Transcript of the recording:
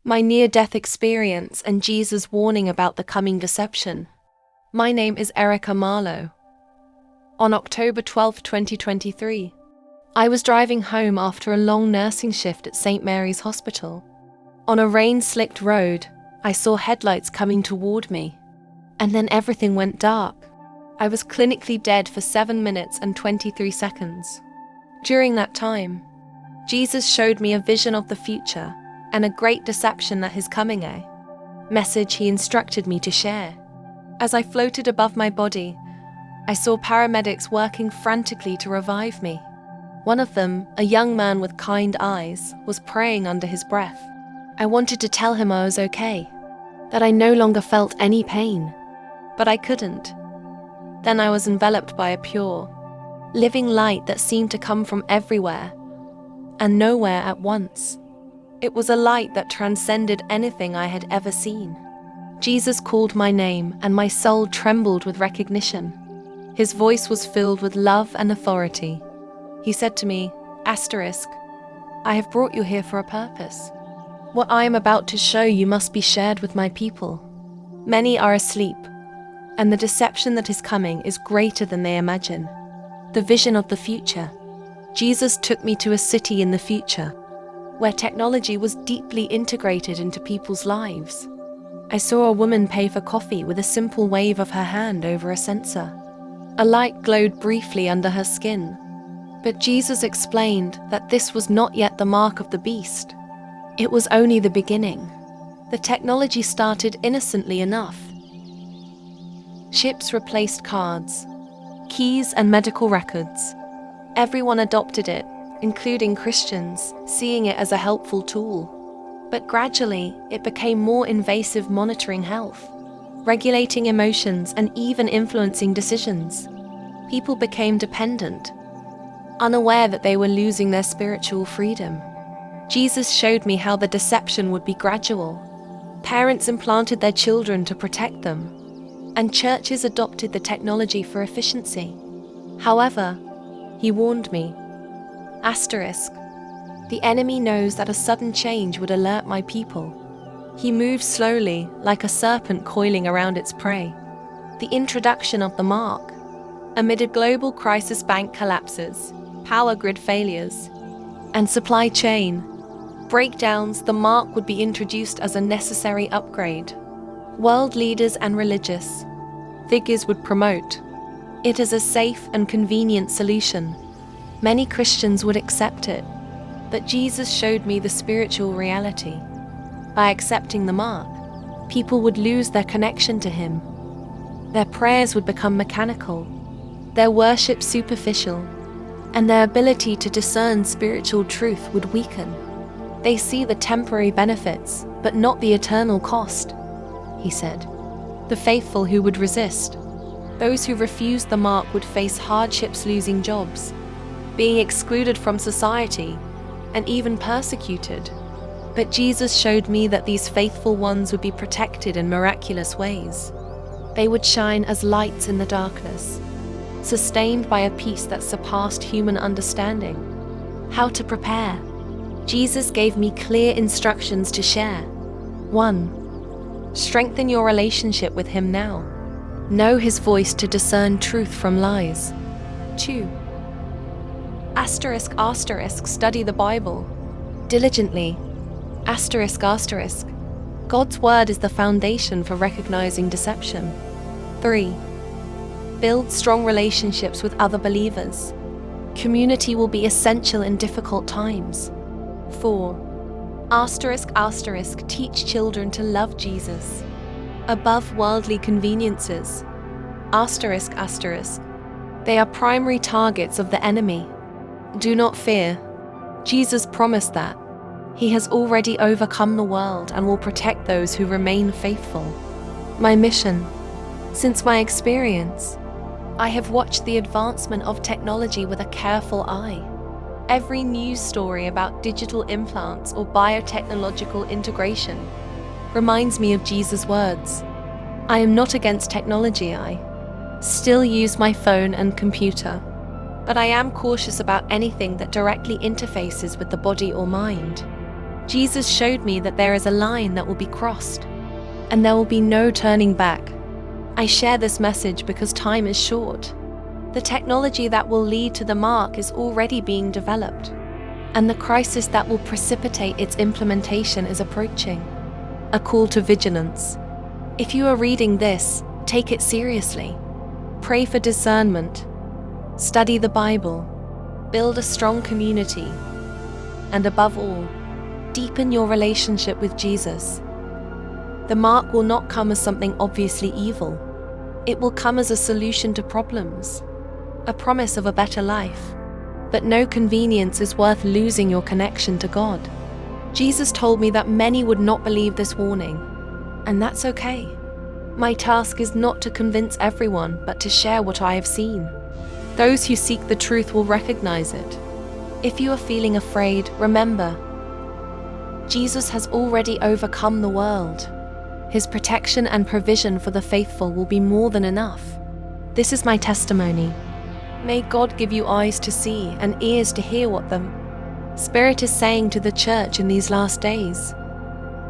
My near-death experience and Jesus' warning about the coming deception. My name is Erica Marlo. On October 12, 2023, I was driving home after a long nursing shift at St. Mary's Hospital. On a rain-slicked road, I saw headlights coming toward me, and then everything went dark. I was clinically dead for 7 minutes and 23 seconds. During that time, Jesus showed me a vision of the future and a great deception that is coming, a message he instructed me to share. As I floated above my body, I saw paramedics working frantically to revive me. One of them, a young man with kind eyes, was praying under his breath. I wanted to tell him I was okay, that I no longer felt any pain, but I couldn't. Then I was enveloped by a pure, living light that seemed to come from everywhere and nowhere at once. It was a light that transcended anything I had ever seen. Jesus called my name, and my soul trembled with recognition. His voice was filled with love and authority. He said to me, "Asterisk, I have brought you here for a purpose. What I am about to show you must be shared with my people. Many are asleep, and the deception that is coming is greater than they imagine." The vision of the future. Jesus took me to a city in the future, where technology was deeply integrated into people's lives. I saw a woman pay for coffee with a simple wave of her hand over a sensor. A light glowed briefly under her skin, but Jesus explained that this was not yet the mark of the beast. It was only the beginning. The technology started innocently enough. Chips replaced cards, keys and medical records. Everyone adopted it, including Christians, seeing it as a helpful tool. But gradually, it became more invasive, monitoring health, regulating emotions, and even influencing decisions. People became dependent, unaware that they were losing their spiritual freedom. Jesus showed me how the deception would be gradual. Parents implanted their children to protect them, and churches adopted the technology for efficiency. However, he warned me, asterisk, the enemy knows that a sudden change would alert my people. He moves slowly, like a serpent coiling around its prey. The introduction of the mark. Amid a global crisis, bank collapses, power grid failures, and supply chain breakdowns, the mark would be introduced as a necessary upgrade. World leaders and religious figures would promote it as a safe and convenient solution. Many Christians would accept it, but Jesus showed me the spiritual reality. By accepting the mark, people would lose their connection to him. Their prayers would become mechanical, their worship superficial, and their ability to discern spiritual truth would weaken. They see the temporary benefits, but not the eternal cost, he said. The faithful who would resist, those who refused the mark, would face hardships, losing jobs, being excluded from society, and even persecuted. But Jesus showed me that these faithful ones would be protected in miraculous ways. They would shine as lights in the darkness, sustained by a peace that surpassed human understanding. How to prepare? Jesus gave me clear instructions to share. 1. Strengthen your relationship with him now. Know his voice to discern truth from lies. 2. Asterisk, asterisk, study the Bible diligently. Asterisk, asterisk. God's word is the foundation for recognizing deception. 3. Build strong relationships with other believers. Community will be essential in difficult times. 4. Asterisk, asterisk, teach children to love Jesus above worldly conveniences. Asterisk, asterisk. They are primary targets of the enemy. Do not fear. Jesus promised that he has already overcome the world and will protect those who remain faithful. My mission. Since my experience, I have watched the advancement of technology with a careful eye. Every news story about digital implants or biotechnological integration reminds me of Jesus' words. I am not against technology. I still use my phone and computer, but I am cautious about anything that directly interfaces with the body or mind. Jesus showed me that there is a line that will be crossed, and there will be no turning back. I share this message because time is short. The technology that will lead to the mark is already being developed, and the crisis that will precipitate its implementation is approaching. A call to vigilance. If you are reading this, take it seriously. Pray for discernment. Study the Bible. Build a strong community. And above all, deepen your relationship with Jesus. The mark will not come as something obviously evil. It will come as a solution to problems, a promise of a better life. But no convenience is worth losing your connection to God. Jesus told me that many would not believe this warning, and that's okay. My task is not to convince everyone, but to share what I have seen. Those who seek the truth will recognize it. If you are feeling afraid, remember, Jesus has already overcome the world. His protection and provision for the faithful will be more than enough. This is my testimony. May God give you eyes to see and ears to hear what the Spirit is saying to the church in these last days.